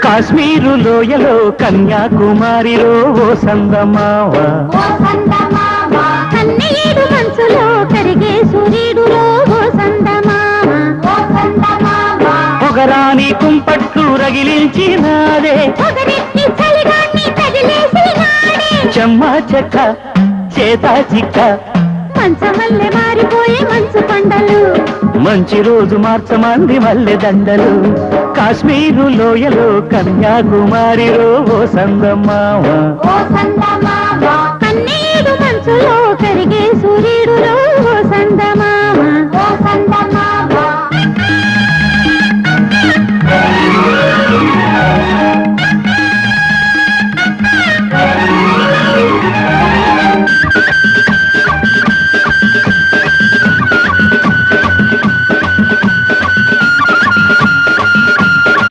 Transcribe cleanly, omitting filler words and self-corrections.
కాశ్మీరు లోయలో కన్యాకుమారిలో ఓ సందమావ కన్నీడు మనసులో కరిగే సూర్యుడులో ఓ సందమావ పొగరాని కుంపట్లు రగిలించినాడే పొగరెత్తి చలిగాన్ని తగిలేసినాడే చెమ్మా చెక్క చేతా చిక్క మంచమల్లె మారిపోయే మంచు కొండలు మంచి రోజు మార్చమంది మల్లె దండలు కాశ్మీరు లోయలో కన్యాకుమారిలో ఓ సందమావ కన్నీడు మనసులో కరిగే సూర్యుడులో ఓ సందమావ